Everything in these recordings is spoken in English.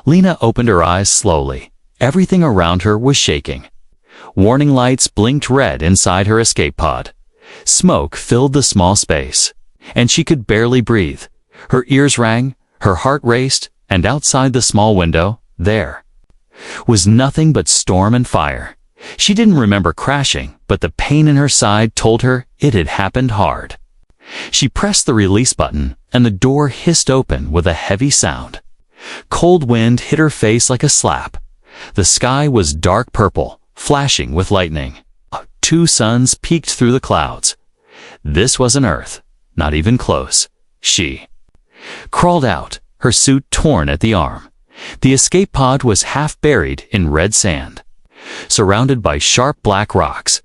Lena opened her eyes slowly. Everything around her was shaking. Warning lights blinked red inside her escape pod. Smoke filled the small space, and she could barely breathe. Her ears rang, her heart raced, and outside the small window, there was nothing but storm and fire. She didn't remember crashing, but the pain in her side told her it had happened hard. She pressed the release button, and the door hissed open with a heavy sound. Cold wind hit her face like a slap. The sky was dark purple, flashing with lightning. 2 suns peeked through the clouds. This wasn't Earth, not even close. She crawled out, her suit torn at the arm. The escape pod was half buried in red sand, surrounded by sharp black rocks.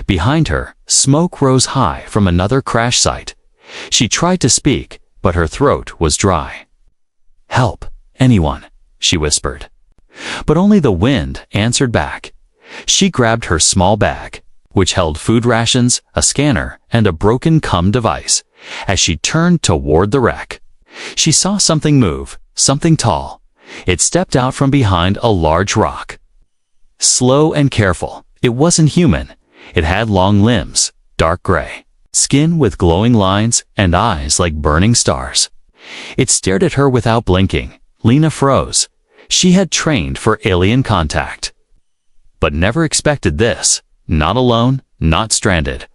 Behind her, smoke rose high from another crash site. She tried to speak, but her throat was dry. "Help, anyone," she whispered. But only the wind answered back. She grabbed her small bag, which held food rations, a scanner, and a broken CUM device. As she turned toward the wreck, she saw something move, something tall. It stepped out from behind a large rock. Slow and careful, it wasn't human. It had long limbs, dark gray, skin with glowing lines, and eyes like burning stars. It stared at her without blinking. Lena froze. She had trained for alien contact, but never expected this. Not alone, not stranded.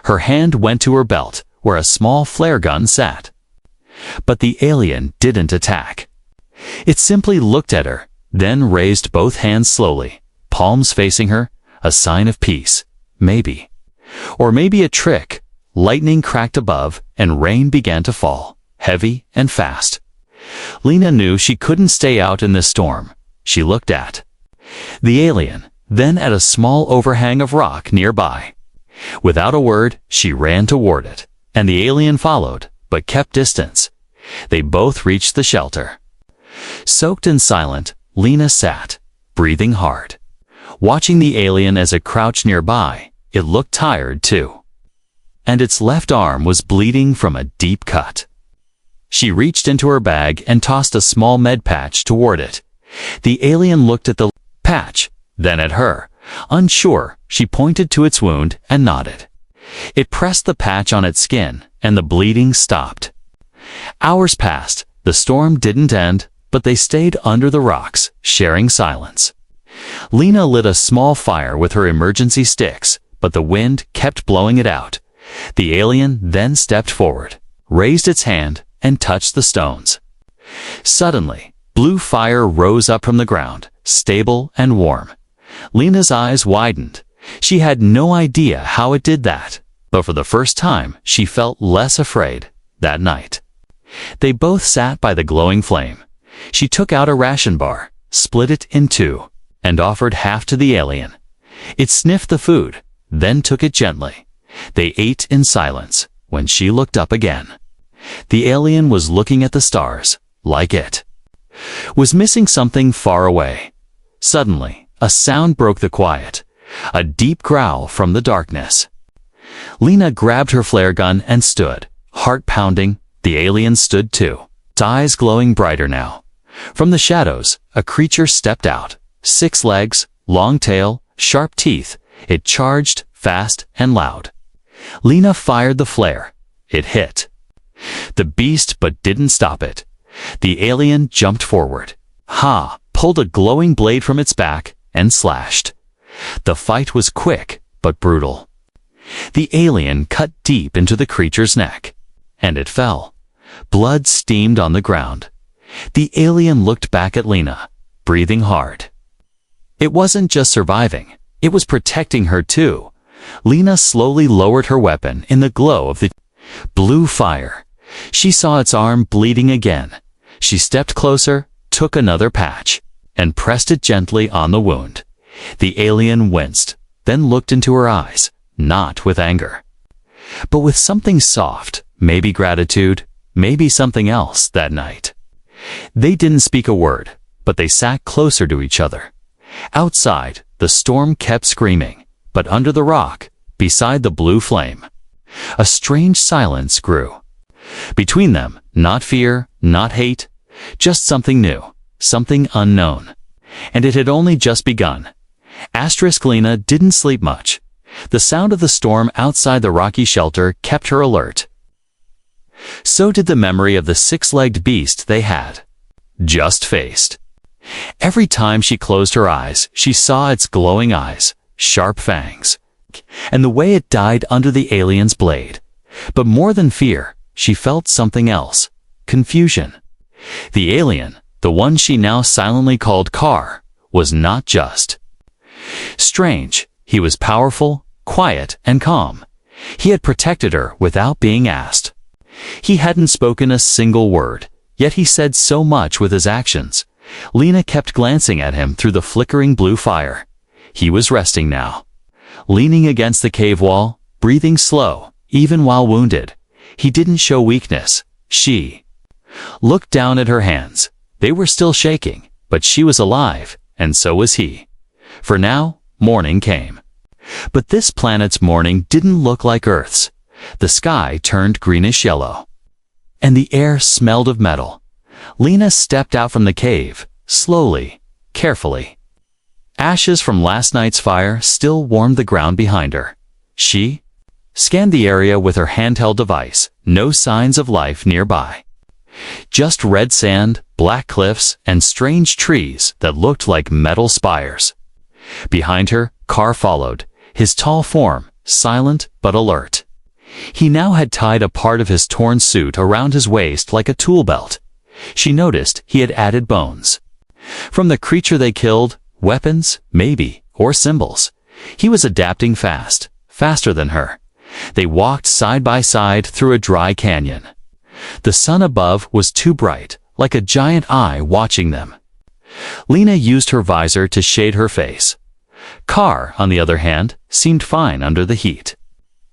Her hand went to her belt, where a small flare gun sat. But the alien didn't attack. It simply looked at her, then raised both hands slowly, palms facing her, a sign of peace. Maybe. Or maybe a trick. Lightning cracked above, and rain began to fall, heavy and fast. Lena knew she couldn't stay out in this storm. She looked at the alien, then at a small overhang of rock nearby. Without a word, she ran toward it, and the alien followed, but kept distance. They both reached the shelter. Soaked and silent, Lena sat, breathing hard. Watching the alien as it crouched nearby, it looked tired too. And its left arm was bleeding from a deep cut. She reached into her bag and tossed a small med patch toward it. The alien looked at the patch, then at her. Unsure, she pointed to its wound and nodded. It pressed the patch on its skin, and the bleeding stopped. Hours passed. The storm didn't end, but they stayed under the rocks, sharing silence. Lena lit a small fire with her emergency sticks, but the wind kept blowing it out. The alien then stepped forward, raised its hand, and touched the stones. Suddenly, blue fire rose up from the ground, stable and warm. Lena's eyes widened. She had no idea how it did that, but for the first time, she felt less afraid that night. They both sat by the glowing flame. She took out a ration bar, split it in 2, and offered half to the alien. It sniffed the food, then took it gently. They ate in silence. When she looked up again, the alien was looking at the stars, like it was missing something far away. Suddenly, a sound broke the quiet, a deep growl from the darkness. Lena grabbed her flare gun and stood, heart pounding. The alien stood too, its eyes glowing brighter now. From the shadows, a creature stepped out. 6 legs, long tail, sharp teeth. It charged, fast and loud. Lena fired the flare. It hit the beast but didn't stop it. The alien jumped forward, pulled a glowing blade from its back, and slashed. The fight was quick but brutal. The alien cut deep into the creature's neck, and it fell. Blood steamed on the ground. The alien looked back at Lena, breathing hard. It wasn't just surviving, it was protecting her too. Lena slowly lowered her weapon in the glow of the blue fire. She saw its arm bleeding again. She stepped closer, took another patch, and pressed it gently on the wound. The alien winced, then looked into her eyes, not with anger, but with something soft, maybe gratitude, maybe something else that night. They didn't speak a word, but they sat closer to each other. Outside, the storm kept screaming, but under the rock, beside the blue flame, a strange silence grew. Between them, not fear, not hate, just something new. something unknown. And it had only just begun. Lena didn't sleep much. The sound of the storm outside the rocky shelter kept her alert. So did the memory of the six-legged beast they had just faced. Every time she closed her eyes, she saw its glowing eyes, sharp fangs, and the way it died under the alien's blade. But more than fear, she felt something else: confusion. The alien, the one she now silently called Car, was not just strange. He was powerful, quiet, and calm. He had protected her without being asked. He hadn't spoken a single word, yet he said so much with his actions. Lena kept glancing at him through the flickering blue fire. He was resting now, leaning against the cave wall, breathing slow, even while wounded. He didn't show weakness. She looked down at her hands. They were still shaking, but she was alive, and so was he. For now, morning came. But this planet's morning didn't look like Earth's. The sky turned greenish-yellow, and the air smelled of metal. Lena stepped out from the cave, slowly, carefully. Ashes from last night's fire still warmed the ground behind her. She scanned the area with her handheld device. No signs of life nearby. Just red sand, black cliffs, and strange trees that looked like metal spires. Behind her, Car followed, his tall form, silent but alert. He now had tied a part of his torn suit around his waist like a tool belt. She noticed he had added bones. From the creature they killed, weapons, maybe, or symbols. He was adapting fast, faster than her. They walked side by side through a dry canyon. The sun above was too bright, like a giant eye watching them. Lena used her visor to shade her face. Car, on the other hand, seemed fine under the heat.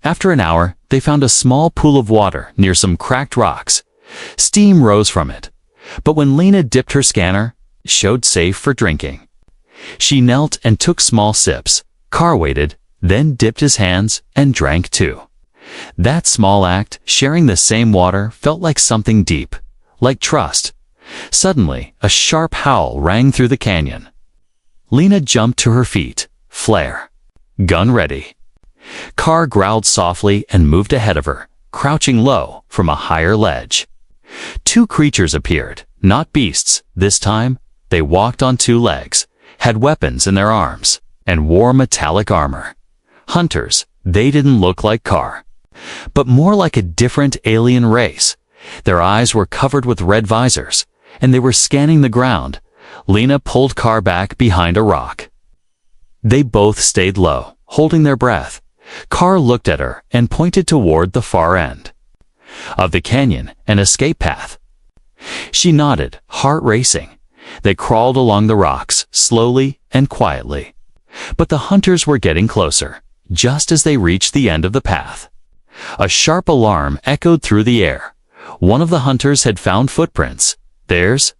After an hour, they found a small pool of water near some cracked rocks. Steam rose from it. But when Lena dipped her scanner, it showed safe for drinking. She knelt and took small sips. Car waited, then dipped his hands and drank too. That small act, sharing the same water, felt like something deep, like trust. Suddenly, a sharp howl rang through the canyon. Lena jumped to her feet, flare, gun ready. Car growled softly and moved ahead of her, crouching low from a higher ledge. Two creatures appeared, not beasts. This time, they walked on two legs, had weapons in their arms, and wore metallic armor. Hunters, they didn't look like Car, but more like a different alien race. Their eyes were covered with red visors, and they were scanning the ground. Lena pulled Car back behind a rock. They both stayed low, holding their breath. Car looked at her and pointed toward the far end of the canyon, an escape path. She nodded, heart racing. They crawled along the rocks, slowly and quietly. But the hunters were getting closer. Just as they reached the end of the path, a sharp alarm echoed through the air. One of the hunters had found footprints. Theirs?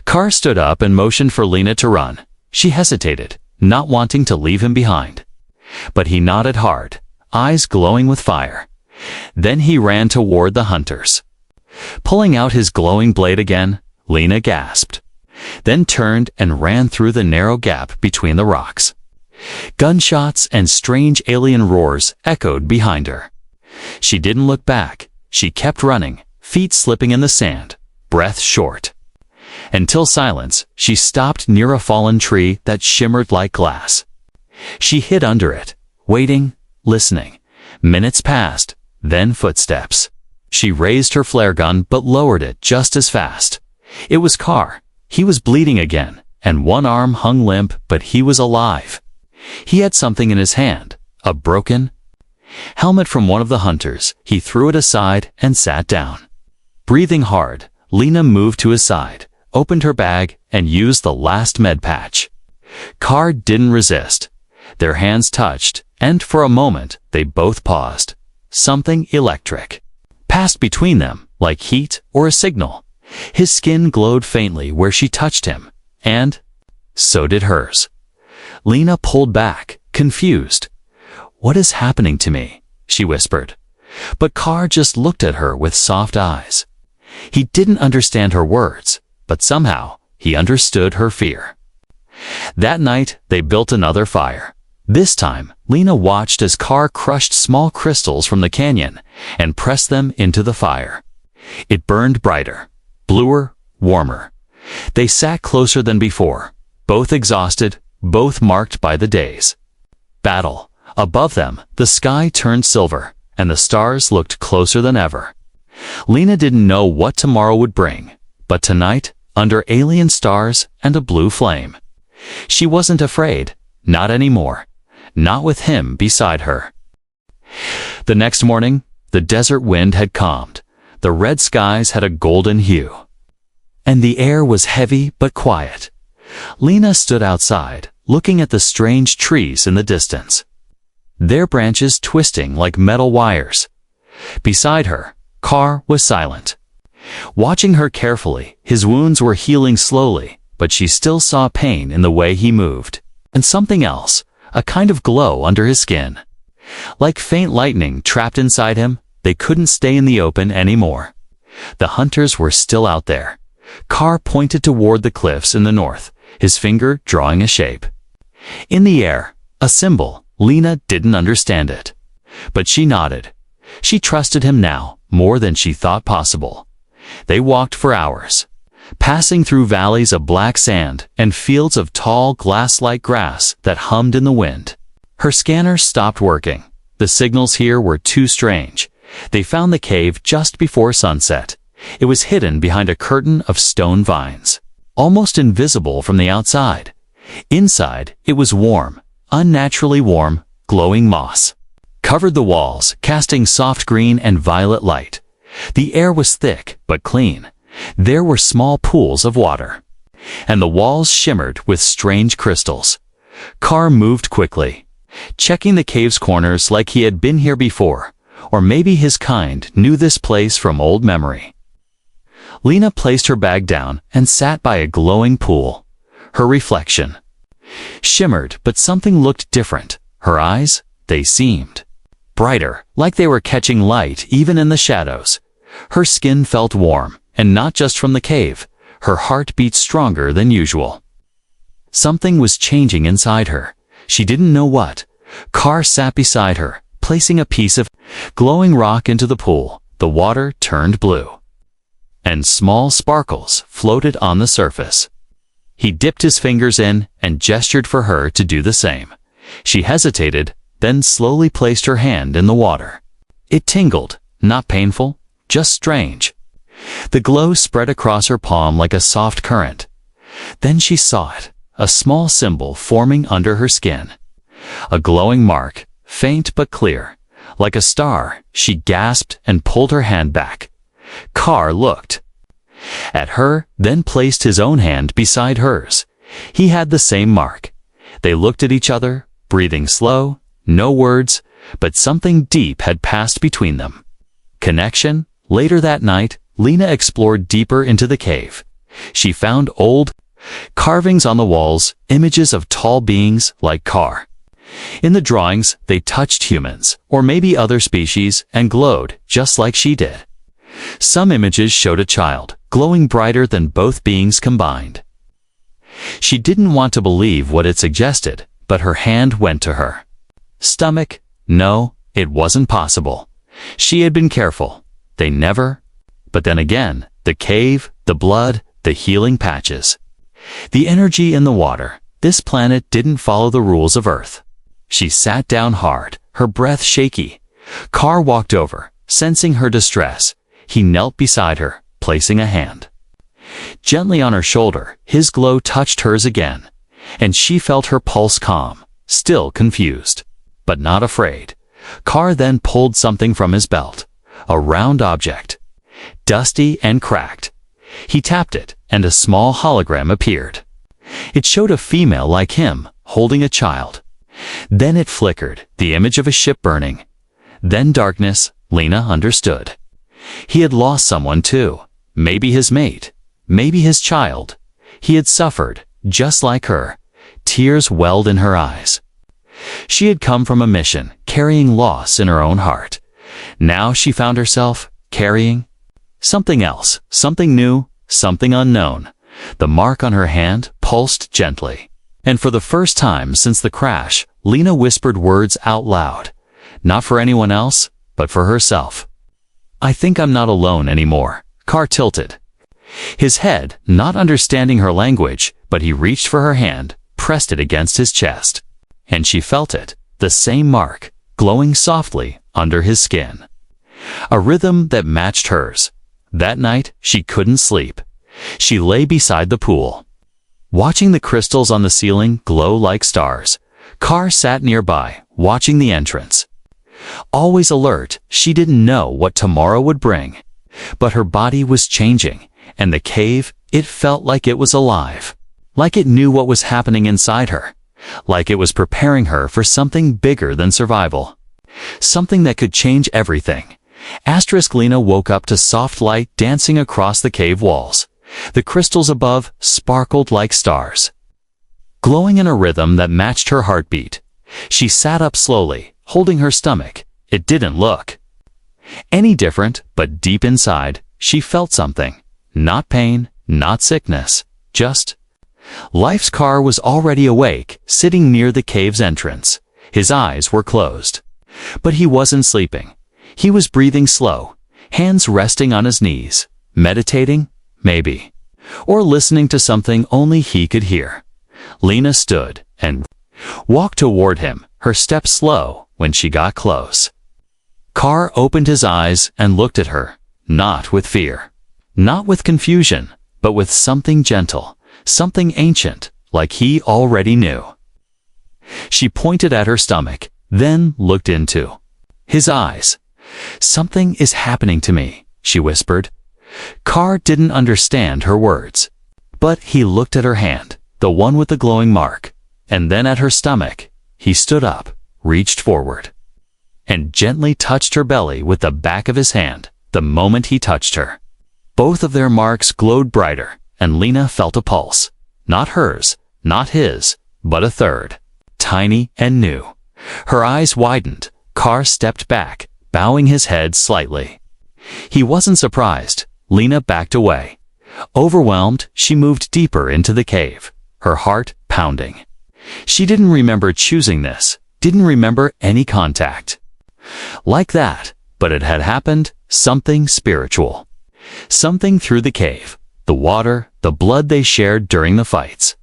Car stood up and motioned for Lena to run. She hesitated, not wanting to leave him behind. But he nodded hard, eyes glowing with fire. Then he ran toward the hunters. Pulling out his glowing blade again, Lena gasped, then turned and ran through the narrow gap between the rocks. Gunshots and strange alien roars echoed behind her. She didn't look back. She kept running, feet slipping in the sand, breath short. Until silence, she stopped near a fallen tree that shimmered like glass. She hid under it, waiting, listening. Minutes passed, then footsteps. She raised her flare gun but lowered it just as fast. It was Car. He was bleeding again, and one arm hung limp, but he was alive. He had something in his hand, a broken helmet from one of the hunters. He threw it aside and sat down. Breathing hard, Lena moved to his side, opened her bag, and used the last med patch. Car didn't resist. Their hands touched, and for a moment, they both paused. Something electric passed between them, like heat or a signal. His skin glowed faintly where she touched him, and so did hers. Lena pulled back, confused. "What is happening to me?" she whispered. But Car just looked at her with soft eyes. He didn't understand her words, but somehow, he understood her fear. That night, they built another fire. This time, Lena watched as Car crushed small crystals from the canyon and pressed them into the fire. It burned brighter, bluer, warmer. They sat closer than before, both exhausted, both marked by the days. Battle. Above them, the sky turned silver, and the stars looked closer than ever. Lena didn't know what tomorrow would bring, but tonight, under alien stars and a blue flame, she wasn't afraid, not anymore, not with him beside her. The next morning, the desert wind had calmed. The red skies had a golden hue, and the air was heavy but quiet. Lena stood outside, looking at the strange trees in the distance, their branches twisting like metal wires. Beside her, Car was silent, watching her carefully. His wounds were healing slowly, but she still saw pain in the way he moved, and something else, a kind of glow under his skin. Like faint lightning trapped inside him, they couldn't stay in the open anymore. The hunters were still out there. Car pointed toward the cliffs in the north, his finger drawing a shape. In the air, a symbol. Lena didn't understand it, but she nodded. She trusted him now, more than she thought possible. They walked for hours, passing through valleys of black sand and fields of tall glass-like grass that hummed in the wind. Her scanner stopped working. The signals here were too strange. They found the cave just before sunset. It was hidden behind a curtain of stone vines, almost invisible from the outside. Inside, it was warm, unnaturally warm, glowing moss covered the walls, casting soft green and violet light. The air was thick but clean. There were small pools of water, and the walls shimmered with strange crystals. Car moved quickly, checking the cave's corners like he had been here before, or maybe his kind knew this place from old memory. Lena placed her bag down and sat by a glowing pool. Her reflection shimmered, but something looked different. Her eyes, they seemed brighter, like they were catching light even in the shadows. Her skin felt warm, and not just from the cave. Her heart beat stronger than usual. Something was changing inside her. She didn't know what. Car sat beside her, placing a piece of glowing rock into the pool. The water turned blue, and small sparkles floated on the surface. He dipped his fingers in and gestured for her to do the same. She hesitated, then slowly placed her hand in the water. It tingled, not painful, just strange. The glow spread across her palm like a soft current. Then she saw it, a small symbol forming under her skin. A glowing mark, faint but clear, like a star. She gasped and pulled her hand back. Car looked at her, then placed his own hand beside hers. He had the same mark. They looked at each other, breathing slow, no words, but something deep had passed between them. Connection. Later that night, Lena explored deeper into the cave. She found old carvings on the walls, images of tall beings like Car. In the drawings, they touched humans, or maybe other species, and glowed just like she did. Some images showed a child, glowing brighter than both beings combined. She didn't want to believe what it suggested, but her hand went to her stomach. No, it wasn't possible. She had been careful. They never. But then again, the cave, the blood, the healing patches, the energy in the water. This planet didn't follow the rules of Earth. She sat down hard, her breath shaky. Car walked over, sensing her distress. He knelt beside her, placing a hand gently on her shoulder. His glow touched hers again, and she felt her pulse calm, still confused, but not afraid. Car then pulled something from his belt, a round object, dusty and cracked. He tapped it, and a small hologram appeared. It showed a female like him, holding a child. Then it flickered, the image of a ship burning. Then darkness. Lena understood. He had lost someone too. Maybe his mate. Maybe his child. He had suffered, just like her. Tears welled in her eyes. She had come from a mission, carrying loss in her own heart. Now she found herself carrying something else, something new, something unknown. The mark on her hand pulsed gently. And for the first time since the crash, Lena whispered words out loud. Not for anyone else, but for herself. "I think I'm not alone anymore." Car tilted. His head, not understanding her language, but he reached for her hand, pressed it against his chest. And she felt it, the same mark, glowing softly under his skin. A rhythm that matched hers. That night, she couldn't sleep. She lay beside the pool, watching the crystals on the ceiling glow like stars. Car sat nearby, watching the entrance. Always alert, she didn't know what tomorrow would bring. But her body was changing, and the cave, it felt like it was alive. Like it knew what was happening inside her. Like it was preparing her for something bigger than survival. Something that could change everything. Lena woke up to soft light dancing across the cave walls. The crystals above sparkled like stars, glowing in a rhythm that matched her heartbeat. She sat up slowly, holding her stomach. It didn't look any different, but deep inside, she felt something. Not pain, not sickness, just life's. Car was already awake, sitting near the cave's entrance. His eyes were closed. But he wasn't sleeping. He was breathing slow, hands resting on his knees, meditating, maybe, or listening to something only he could hear. Lena stood and walked toward him, her steps slow when she got close. Car opened his eyes and looked at her, not with fear, not with confusion, but with something gentle, something ancient, like he already knew. She pointed at her stomach, then looked into his eyes. "Something is happening to me," she whispered. Car didn't understand her words, but he looked at her hand, the one with the glowing mark, and then at her stomach. He stood up, reached forward, and gently touched her belly with the back of his hand. The moment he touched her, both of their marks glowed brighter, and Lena felt a pulse. Not hers, not his, but a third, tiny and new. Her eyes widened. Car stepped back, bowing his head slightly. He wasn't surprised. Lena backed away. Overwhelmed, she moved deeper into the cave, her heart pounding. She didn't remember choosing this, didn't remember any contact like that, but it had happened, something spiritual. Something through the cave, the water, the blood they shared during the fights.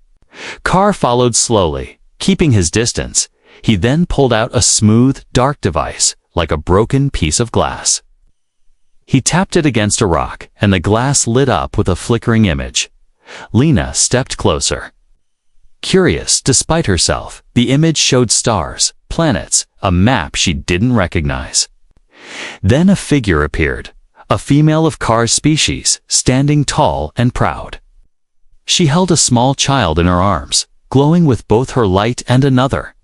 Car followed slowly, keeping his distance. He then pulled out a smooth, dark device, like a broken piece of glass. He tapped it against a rock, and the glass lit up with a flickering image. Lena stepped closer. Curious, despite herself, the image showed stars, planets, a map she didn't recognize. Then a figure appeared, a female of Car's species, standing tall and proud. She held a small child in her arms, glowing with both her light and another.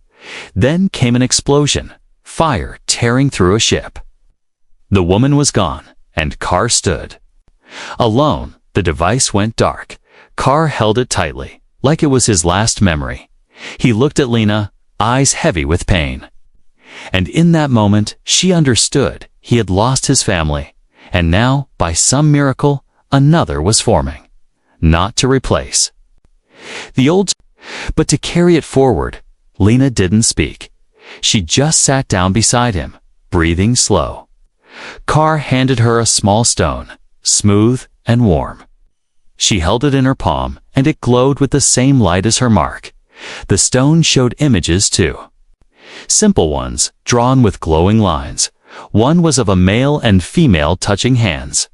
Then came an explosion, fire tearing through a ship. The woman was gone, and Car stood alone. The device went dark. Car held it tightly, like it was his last memory. He looked at Lena, eyes heavy with pain. And in that moment, she understood he had lost his family, and now, by some miracle, another was forming. Not to replace the old, but to carry it forward. Lena didn't speak. She just sat down beside him, breathing slow. Car handed her a small stone, smooth and warm. She held it in her palm, and it glowed with the same light as her mark. The stone showed images too. Simple ones, drawn with glowing lines. One was of a male and female touching hands.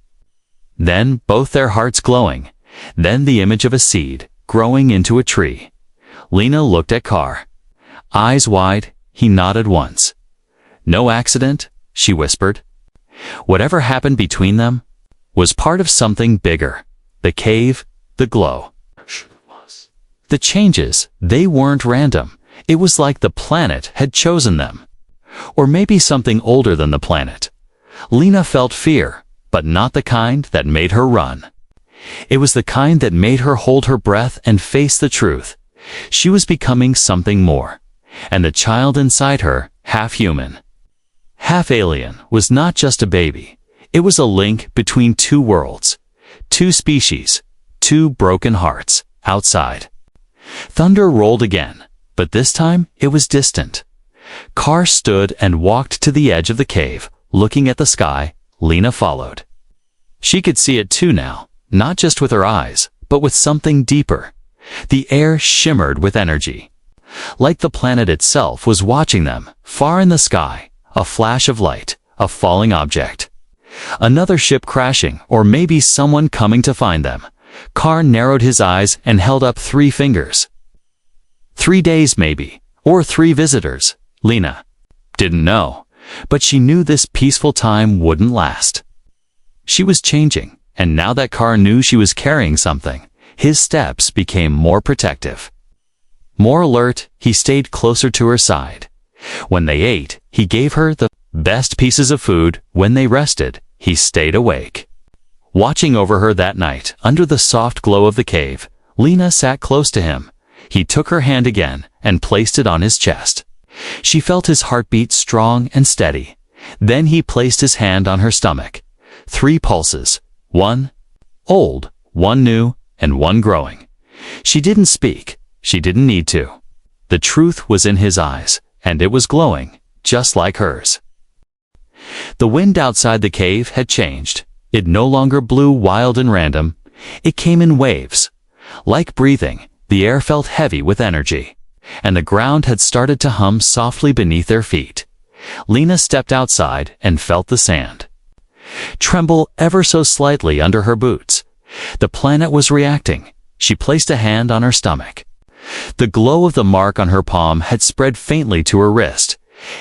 Then both their hearts glowing. Then the image of a seed, growing into a tree. Lena looked at Car. Eyes wide, he nodded once. "No accident," she whispered. Whatever happened between them was part of something bigger. The cave, the glow. The changes, they weren't random. It was like the planet had chosen them. Or maybe something older than the planet. Lena felt fear, but not the kind that made her run. It was the kind that made her hold her breath and face the truth. She was becoming something more. And the child inside her, half human, half alien, was not just a baby. It was a link between two worlds, two species, 2 broken hearts, outside. Thunder rolled again, but this time it was distant. Carr stood and walked to the edge of the cave, looking at the sky. Lena followed. She could see it too now, not just with her eyes, but with something deeper. The air shimmered with energy. Like the planet itself was watching them, far in the sky, a flash of light, a falling object. Another ship crashing, or maybe someone coming to find them. Carr narrowed his eyes and held up 3 fingers. 3 days maybe, or 3 visitors. Lena didn't know, but she knew this peaceful time wouldn't last. She was changing, and now that Carr knew she was carrying something, his steps became more protective. More alert, he stayed closer to her side. When they ate, he gave her the best pieces of food. When they rested, he stayed awake. Watching over her that night, under the soft glow of the cave, Lena sat close to him. He took her hand again and placed it on his chest. She felt his heartbeat strong and steady. Then he placed his hand on her stomach. 3 pulses, 1 old, 1 new, and 1 growing. She didn't speak. She didn't need to. The truth was in his eyes, and it was glowing, just like hers. The wind outside the cave had changed. It no longer blew wild and random. It came in waves. Like breathing, the air felt heavy with energy, and the ground had started to hum softly beneath their feet. Lena stepped outside and felt the sand tremble ever so slightly under her boots. The planet was reacting. She placed a hand on her stomach. The glow of the mark on her palm had spread faintly to her wrist.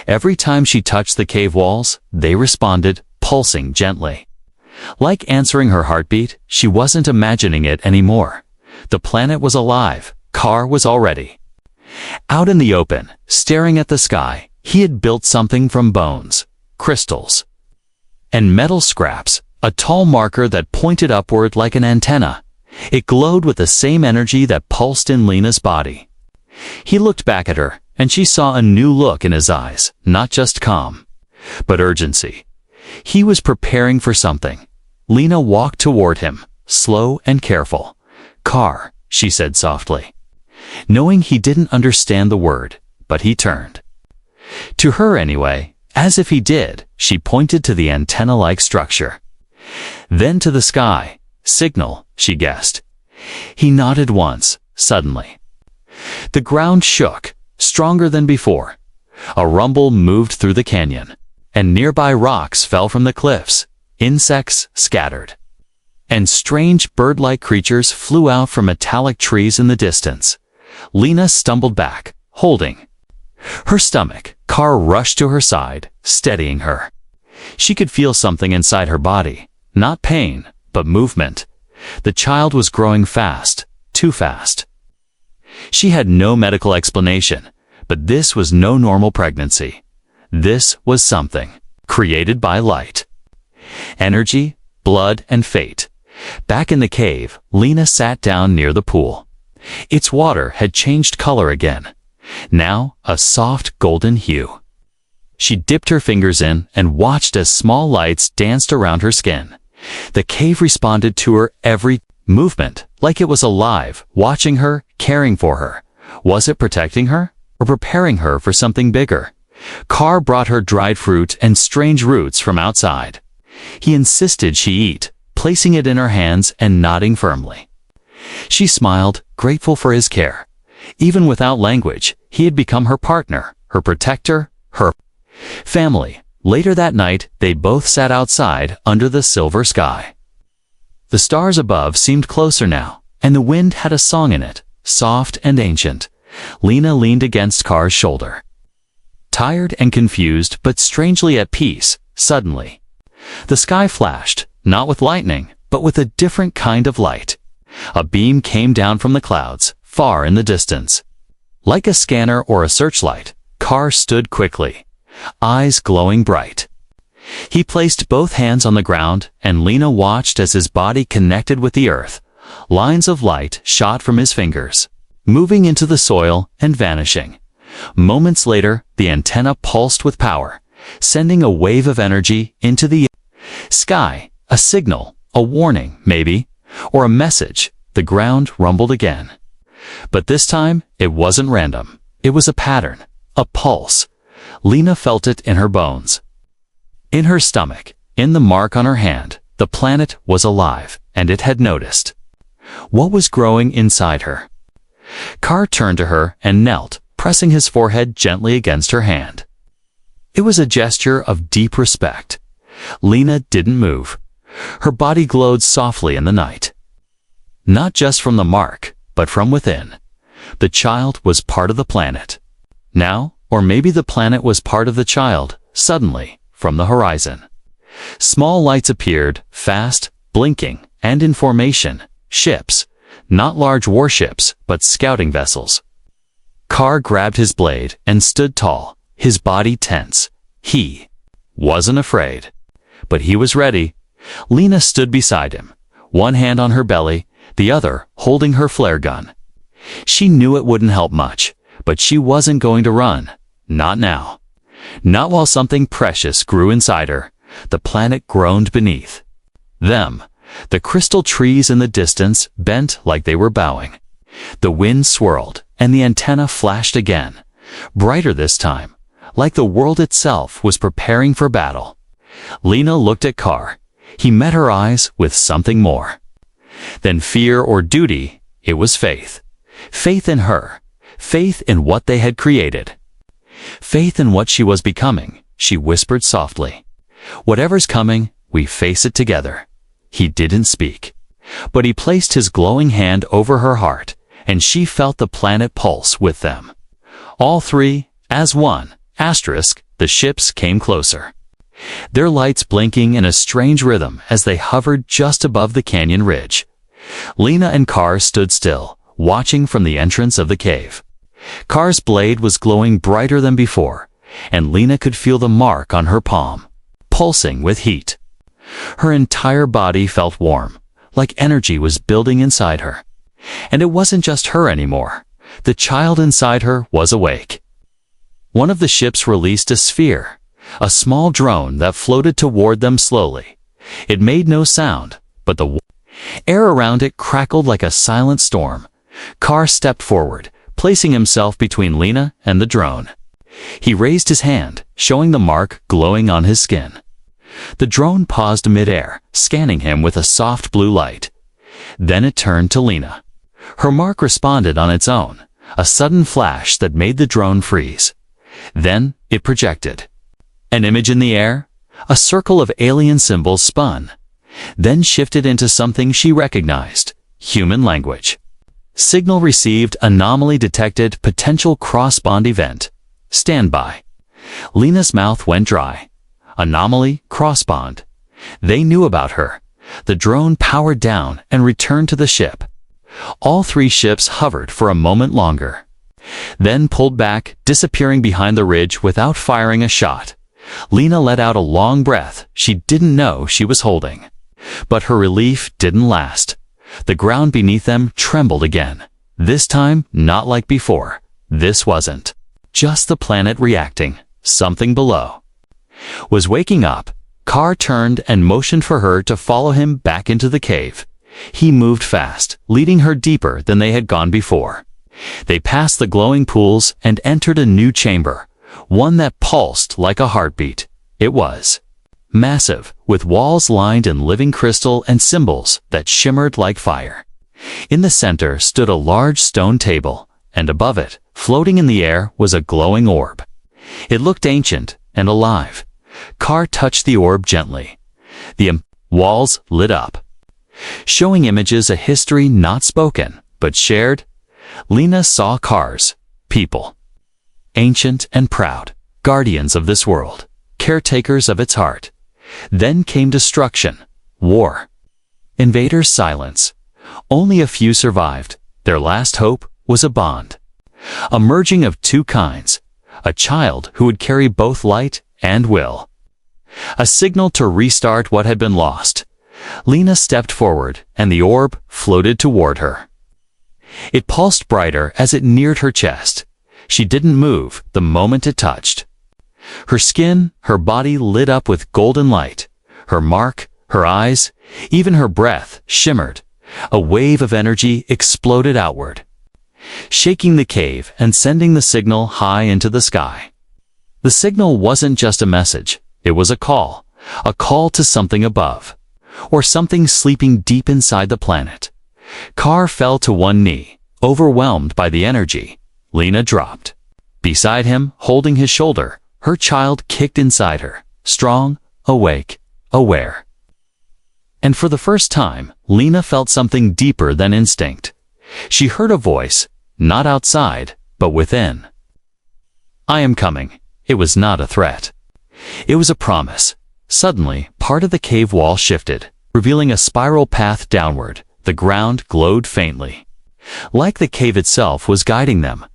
Every time she touched the cave walls, they responded, pulsing gently. Like answering her heartbeat, she wasn't imagining it anymore. The planet was alive. Carr was already out in the open, staring at the sky. He had built something from bones, crystals, and metal scraps, a tall marker that pointed upward like an antenna. It glowed with the same energy that pulsed in Lena's body. He looked back at her, and she saw a new look in his eyes, not just calm, but urgency. He was preparing for something. Lena walked toward him, slow and careful. "Carr," she said softly. Knowing he didn't understand the word, but he turned. To her anyway, as if he did, she pointed to the antenna-like structure. Then to the sky. "Signal," she guessed. He nodded once, suddenly. The ground shook, stronger than before. A rumble moved through the canyon, and nearby rocks fell from the cliffs. Insects scattered, and strange bird-like creatures flew out from metallic trees in the distance. Lena stumbled back, holding her stomach. Carr rushed to her side, steadying her. She could feel something inside her body, not pain, but movement. The child was growing fast, too fast. She had no medical explanation, but this was no normal pregnancy. This was something created by light, energy, blood, and fate. Back in the cave, Lena sat down near the pool. Its water had changed color again, now a soft golden hue. She dipped her fingers in and watched as small lights danced around her skin. The cave responded to her every movement, like it was alive, watching her, caring for her. Was it protecting her, or preparing her for something bigger? Carr brought her dried fruit and strange roots from outside. He insisted she eat, placing it in her hands and nodding firmly. She smiled, grateful for his care. Even without language, he had become her partner, her protector, her family. Later that night, they both sat outside under the silver sky. The stars above seemed closer now, and the wind had a song in it, soft and ancient. Lena leaned against Carr's shoulder, tired and confused but strangely at peace. Suddenly, the sky flashed, not with lightning, but with a different kind of light. A beam came down from the clouds, far in the distance. Like a scanner or a searchlight, Carr stood quickly, eyes glowing bright. He placed both hands on the ground, and Lena watched as his body connected with the earth. Lines of light shot from his fingers, moving into the soil and vanishing. Moments later, the antenna pulsed with power, sending a wave of energy into the sky, a signal, a warning, maybe, or a message. the ground rumbled again. But this time, it wasn't random. It was a pattern, a pulse. Lena felt it in her bones. In her stomach, in the mark on her hand, the planet was alive, and it had noticed. What was growing inside her? Carr turned to her and knelt, pressing his forehead gently against her hand. It was a gesture of deep respect. Lena didn't move. Her body glowed softly in the night. Not just from the mark, but from within. The child was part of the planet. Now, or maybe the planet was part of the child, suddenly, from the horizon. Small lights appeared, fast, blinking, and in formation. Ships. Not large warships, but scouting vessels. Carr grabbed his blade and stood tall, his body tense. He wasn't afraid. But he was ready. Lena stood beside him, one hand on her belly, the other holding her flare gun. She knew it wouldn't help much, but she wasn't going to run. Not now. Not while something precious grew inside her. The planet groaned beneath them. The crystal trees in the distance bent like they were bowing. The wind swirled, and the antenna flashed again, brighter this time, like the world itself was preparing for battle. Lena looked at Carr. He met her eyes with something more than fear or duty. It was faith. Faith in her. Faith in what they had created. Faith in what she was becoming, she whispered softly. Whatever's coming, we face it together. He didn't speak, but he placed his glowing hand over her heart, and she felt the planet pulse with them. All three, as one. The ships came closer. Their lights blinking in a strange rhythm as they hovered just above the canyon ridge. Lena and Carr stood still, watching from the entrance of the cave. Carr's blade was glowing brighter than before, and Lena could feel the mark on her palm, pulsing with heat. Her entire body felt warm, like energy was building inside her. And it wasn't just her anymore. The child inside her was awake. One of the ships released a sphere, a small drone that floated toward them slowly. It made no sound, but the air around it crackled like a silent storm. Carr stepped forward, placing himself between Lena and the drone. He raised his hand, showing the mark glowing on his skin. The drone paused mid-air, scanning him with a soft blue light. Then it turned to Lena. Her mark responded on its own, a sudden flash that made the drone freeze. Then it projected. An image in the air, a circle of alien symbols spun, then shifted into something she recognized, human language. Signal received, anomaly detected, potential cross-bond event. Standby. Lena's mouth went dry. Anomaly, cross-bond. They knew about her. The drone powered down and returned to the ship. All three ships hovered for a moment longer, then pulled back, disappearing behind the ridge without firing a shot. Lena let out a long breath she didn't know she was holding. But her relief didn't last. The ground beneath them trembled again. This time, not like before. This wasn't just the planet reacting. Something below was waking up. Carr turned and motioned for her to follow him back into the cave. He moved fast, leading her deeper than they had gone before. They passed the glowing pools and entered a new chamber, one that pulsed like a heartbeat. It was massive, with walls lined in living crystal and symbols that shimmered like fire. In the center stood a large stone table, and above it, floating in the air, was a glowing orb. It looked ancient and alive. Carr touched the orb gently. The walls lit up, showing images, a history not spoken, but shared. Lena saw Carr's people, ancient and proud, guardians of this world, caretakers of its heart. Then came destruction, war, invaders, silence. Only a few survived. Their last hope was a bond, a merging of two kinds, a child who would carry both light and will, a signal to restart what had been lost. Lena stepped forward, and the orb floated toward her. It pulsed brighter as it neared her chest. She didn't move the moment it touched. Her skin, her body lit up with golden light. Her mark, her eyes, even her breath shimmered, A wave of energy exploded outward, shaking the cave and sending the signal high into the sky. The signal wasn't just a message, it was a call to something above, or something sleeping deep inside the planet. Car fell to one knee, overwhelmed by the energy. Lena dropped. Beside him, holding his shoulder, her child kicked inside her, strong, awake, aware. And for the first time, Lena felt something deeper than instinct. She heard a voice, not outside, but within. "I am coming." It was not a threat. It was a promise. Suddenly, part of the cave wall shifted, revealing a spiral path downward. The ground glowed faintly. Like the cave itself was guiding them.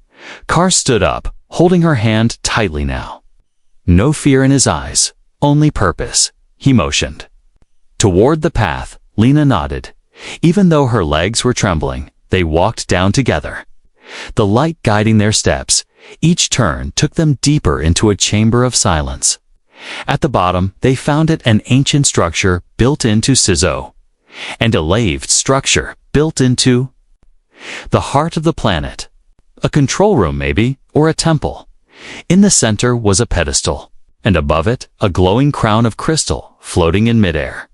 Car stood up, holding her hand tightly now. No fear in his eyes, only purpose. He motioned toward the path. Lena nodded. Even though her legs were trembling, they walked down together. The light guiding their steps, each turn took them deeper into a chamber of silence. At the bottom, they found it an ancient structure built into Sizo, and a laved structure built into the heart of the planet. A control room maybe, or a temple. In the center was a pedestal, and above it, a glowing crown of crystal floating in midair.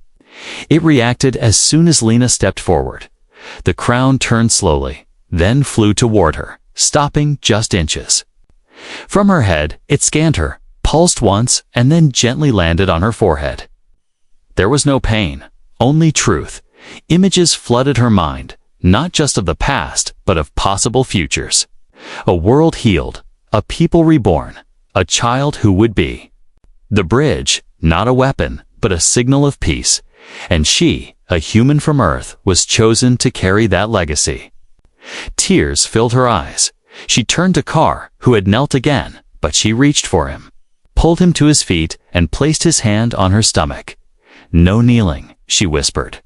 It reacted as soon as Lena stepped forward. The crown turned slowly, then flew toward her, stopping just inches. From her head, it scanned her, pulsed once, and then gently landed on her forehead. There was no pain, only truth. Images flooded her mind, not just of the past, but of possible futures. A world healed, a people reborn, a child who would be. The bridge, not a weapon, but a signal of peace. And she, a human from Earth, was chosen to carry that legacy. Tears filled her eyes. She turned to Car, who had knelt again, but she reached for him, pulled him to his feet, and placed his hand on her stomach. "No kneeling," she whispered.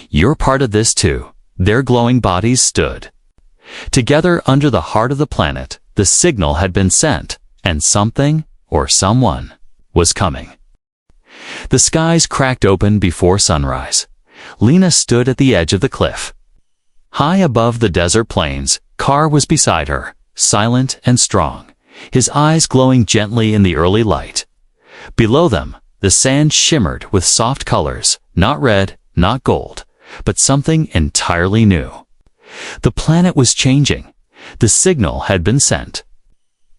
"You're part of this too." Their glowing bodies stood together under the heart of the planet. The signal had been sent, and something, or someone, was coming. The skies cracked open before sunrise. Lena stood at the edge of the cliff. High above the desert plains, Car was beside her, silent and strong, his eyes glowing gently in the early light. Below them, the sand shimmered with soft colors, not red, not gold, but something entirely new. The planet was changing. The signal had been sent.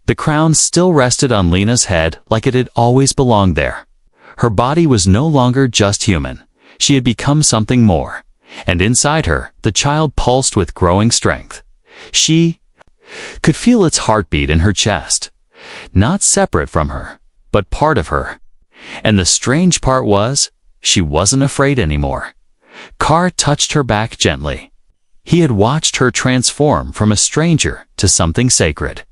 The crown still rested on Lena's head like it had always belonged there. Her body was no longer just human. She had become something more. And inside her, the child pulsed with growing strength. She could feel its heartbeat in her chest. Not separate from her, but part of her. And the strange part was, she wasn't afraid anymore. Car touched her back gently. He had watched her transform from a stranger to something sacred.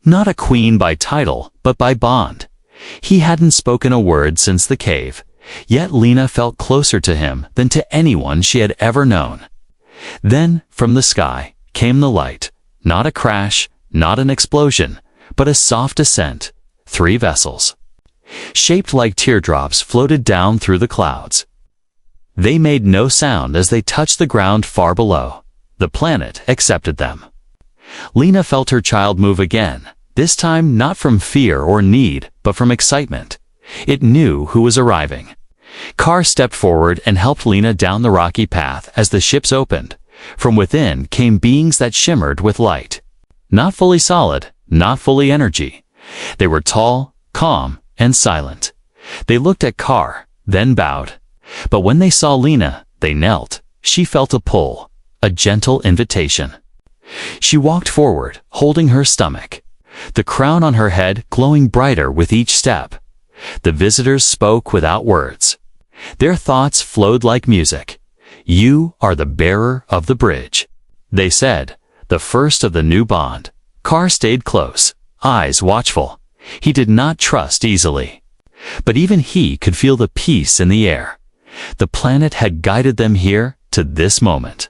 Not a queen by title, but by bond. He hadn't spoken a word since the cave, yet Lena felt closer to him than to anyone she had ever known. Then, from the sky, came the light. Not a crash, not an explosion, but a soft descent. 3 vessels, shaped like teardrops, floated down through the clouds. They made no sound as they touched the ground far below. The planet accepted them. Lena felt her child move again, this time not from fear or need, but from excitement. It knew who was arriving. Car stepped forward and helped Lena down the rocky path as the ships opened. From within came beings that shimmered with light. Not fully solid, not fully energy. They were tall, calm, and silent. They looked at Car, then bowed. But when they saw Lena, they knelt. She felt a pull, a gentle invitation. She walked forward, holding her stomach, the crown on her head glowing brighter with each step. The visitors spoke without words. Their thoughts flowed like music. "You are the bearer of the bridge," they said, the first of the new bond. Car stayed close, eyes watchful. He did not trust easily. But even he could feel the peace in the air. The planet had guided them here to this moment.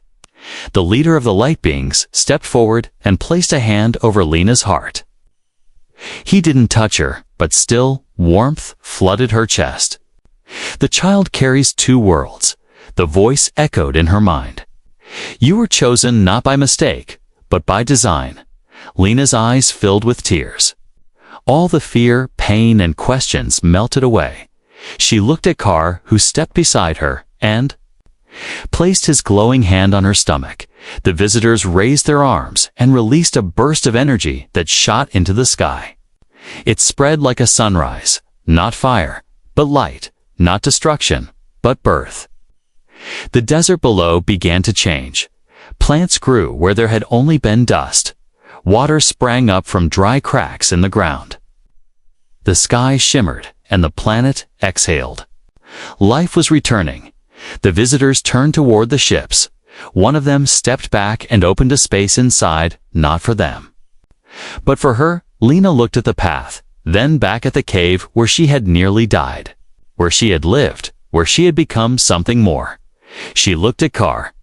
The leader of the light beings stepped forward and placed a hand over Lena's heart. He didn't touch her, but still, warmth flooded her chest. "The child carries 2 worlds," the voice echoed in her mind. You were chosen not by mistake, but by design. Lena's eyes filled with tears. All the fear, pain, and questions melted away. She looked at Car, who stepped beside her, and placed his glowing hand on her stomach. The visitors raised their arms and released a burst of energy that shot into the sky. It spread like a sunrise, not fire, but light, not destruction, but birth. The desert below began to change. Plants grew where there had only been dust. Water sprang up from dry cracks in the ground. The sky shimmered, and the planet exhaled. Life was returning. The visitors turned toward the ships. One of them stepped back and opened a space inside, not for them. But for her, Lena looked at the path, then back at the cave where she had nearly died, where she had lived, where she had become something more. She looked at Car.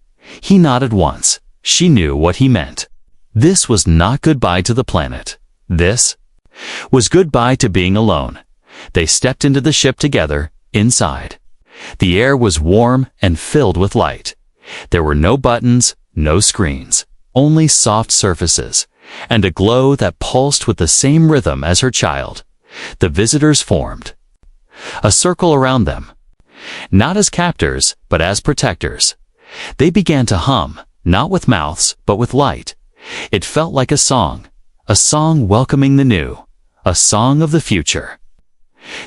He nodded once. She knew what he meant. This was not goodbye to the planet. This was goodbye to being alone. They stepped into the ship together, inside. The air was warm and filled with light. There were no buttons, no screens, only soft surfaces, and a glow that pulsed with the same rhythm as her child. The visitors formed a circle around them, not as captors, but as protectors. They began to hum, not with mouths, but with light. It felt like a song welcoming the new, a song of the future.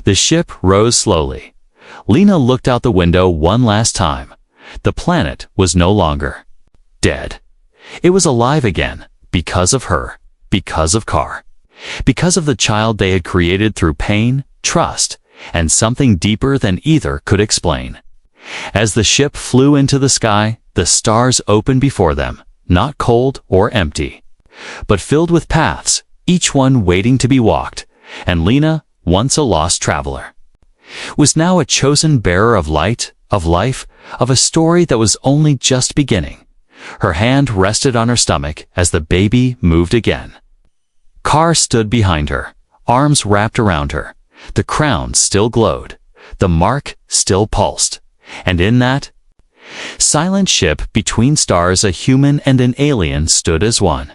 The ship rose slowly. Lena looked out the window one last time. The planet was no longer dead. It was alive again, because of her, because of Car, because of the child they had created through pain, trust, and something deeper than either could explain. As the ship flew into the sky, the stars opened before them, not cold or empty, but filled with paths, each one waiting to be walked, and Lena, once a lost traveler, was now a chosen bearer of light, of life, of a story that was only just beginning. Her hand rested on her stomach as the baby moved again. Car stood behind her, arms wrapped around her. The crown still glowed. The mark still pulsed. And in that silent ship between stars, a human and an alien stood as one.